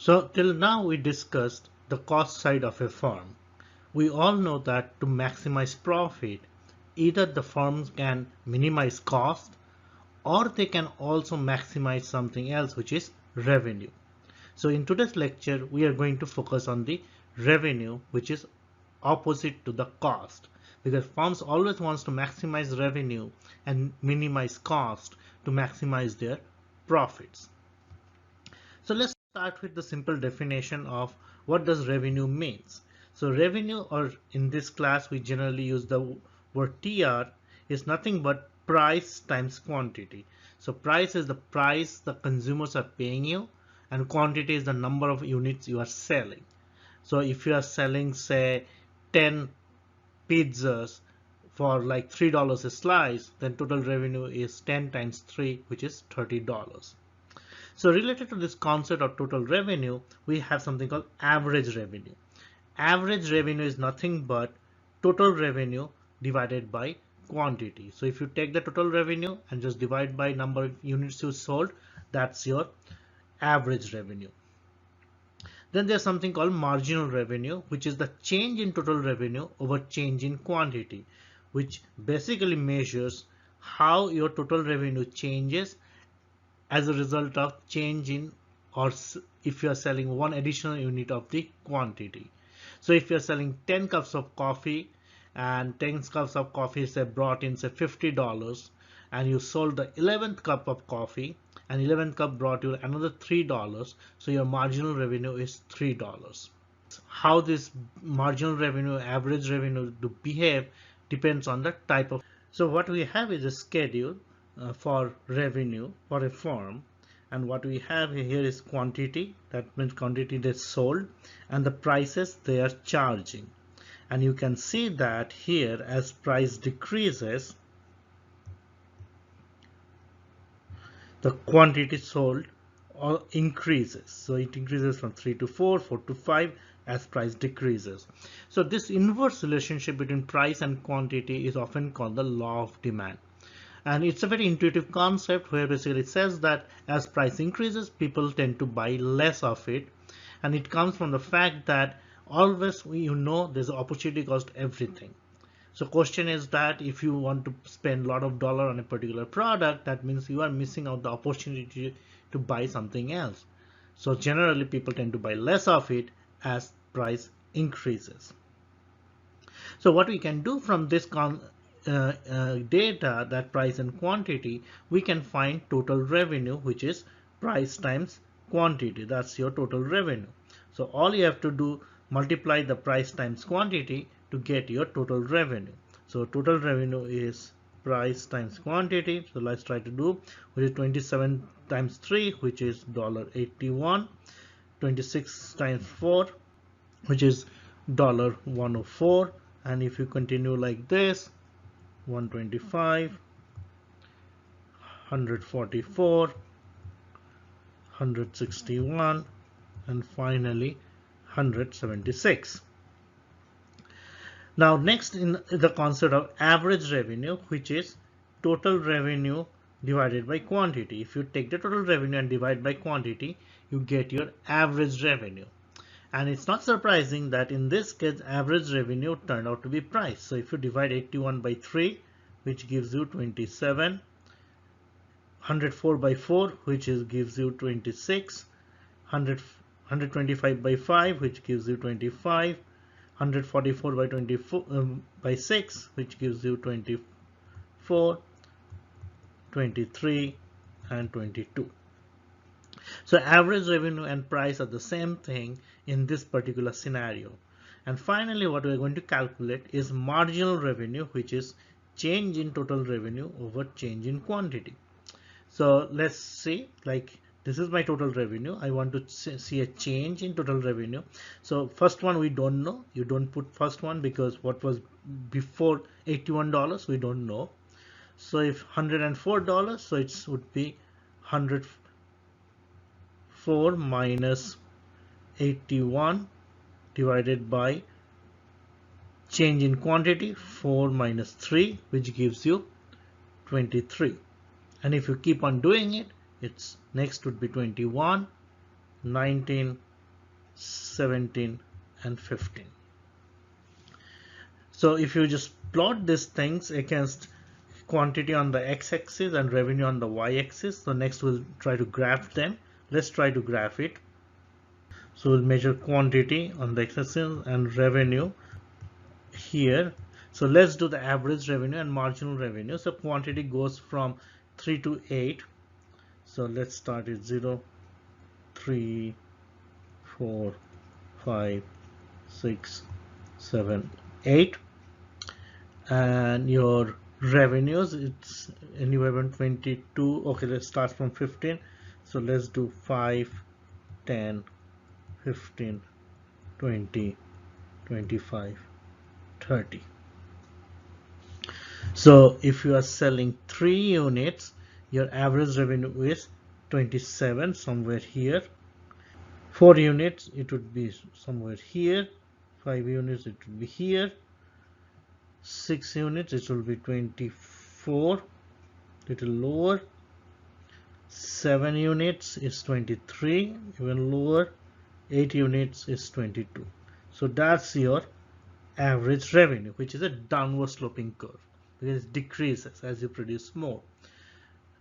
So till now we discussed the cost side of a firm. We all know that to maximize profit, either the firms can minimize cost or they can also maximize something else, which is revenue. So in today's lecture, we are going to focus on the revenue, which is opposite to the cost, because firms always wants to maximize revenue and minimize cost to maximize their profits. So let's start with the simple definition of what does revenue means. So revenue, or in this class we generally use the word TR, is nothing but price times quantity. So price is the price the consumers are paying you, and quantity is the number of units you are selling. So if you are selling, say, 10 pizzas for like $3 a slice, then total revenue is 10 times 3, which is $30. So related to this concept of total revenue, we have something called average revenue. Average revenue is nothing but total revenue divided by quantity. So if you take the total revenue and just divide by number of units you sold, that's your average revenue. Then there's something called marginal revenue, which is the change in total revenue over change in quantity, which basically measures how your total revenue changes as a result of change in, or if you are selling one additional unit of the quantity. So if you are selling 10 cups of coffee and 10 cups of coffee say brought in say $50, and you sold the 11th cup of coffee, and 11th cup brought you another $3, so your marginal revenue is $3. How this marginal revenue, average revenue to behave depends on the type of. So what we have is a schedule for revenue for a firm, and what we have here is quantity, that means quantity they sold, and the prices they are charging. And you can see that here as price decreases, the quantity sold or increases. So it increases from 3 to 4, 4 to 5 as price decreases. So this inverse relationship between price and quantity is often called the law of demand. And it's a very intuitive concept where basically it says that as price increases, people tend to buy less of it. And it comes from the fact that always, there's an opportunity cost everything. So question is that if you want to spend a lot of dollar on a particular product, that means you are missing out the opportunity to buy something else. So generally people tend to buy less of it as price increases. So what we can do from this data, that price and quantity, we can find total revenue, which is price times quantity. That's your total revenue. So all you have to do, multiply the price times quantity to get your total revenue. So total revenue is price times quantity. So let's try to do, which is 27 times 3, which is $81, 26 times 4, which is $104, and if you continue like this, 125, 144, 161, and finally 176. Now next in the concept of average revenue, which is total revenue divided by quantity. If you take the total revenue and divide by quantity, you get your average revenue. And it's not surprising that in this case average revenue turned out to be price. So if you divide 81 by 3, which gives you 27, 104 by 4, which gives you 26, 125 by 5, which gives you 25, 144 by 24 by 6, which gives you 24, 23, and 22. So average revenue and price are the same thing in this particular scenario. And finally, what we're going to calculate is marginal revenue, which is change in total revenue over change in quantity. So let's see, like this is my total revenue. I want to see a change in total revenue. So first one we don't know. You don't put first one because what was before $81 we don't know. So if $104, so it would be 104 minus 81 divided by change in quantity 4 minus 3, which gives you 23. And if you keep on doing it, it's next would be 21, 19, 17 and 15. So if you just plot these things against quantity on the x-axis and revenue on the y-axis, so next we'll try to graph them. Let's try to graph it. So we'll measure quantity on the x-axis and revenue here. So let's do the average revenue and marginal revenue. So quantity goes from 3 to 8. So let's start at 0, 3, 4, 5, 6, 7, 8. And your revenues, it's anywhere from 22. Okay, let's start from 15. So let's do 5, 10, 15, 20, 25, 30. So if you are selling 3 units, your average revenue is 27, somewhere here. 4 units, it would be somewhere here. 5 units, it would be here. 6 units, it will be 24, little lower. 7 units is 23, even lower. 8 units is 22. So that's your average revenue, which is a downward sloping curve because it decreases as you produce more.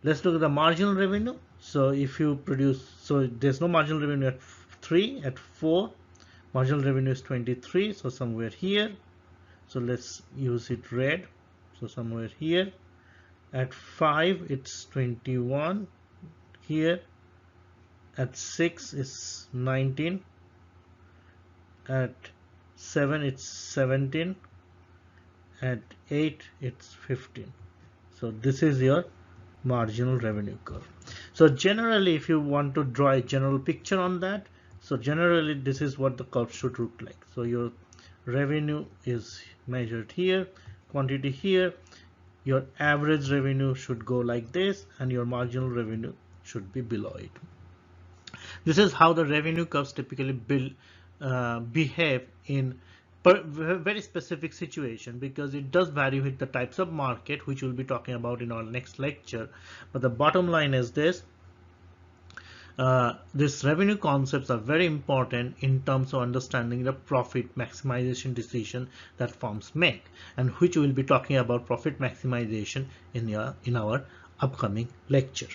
Let's look at the marginal revenue. So if you produce, so there's no marginal revenue at 3, at 4, marginal revenue is 23, so somewhere here. So let's use it red, so somewhere here. At 5 it's 21 here. At 6 is 19. At 7 it's 17. At 8 it's 15. So this is your marginal revenue curve. So generally, if you want to draw a general picture on that, so generally this is what the curve should look like. So your revenue is measured here, quantity here, your average revenue should go like this, and your marginal revenue should be below it. This is how the revenue curves typically behave in very specific situation, because it does vary with the types of market, which we'll be talking about in our next lecture. But the bottom line is this. These revenue concepts are very important in terms of understanding the profit maximization decision that firms make, and which we will be talking about profit maximization in our upcoming lecture.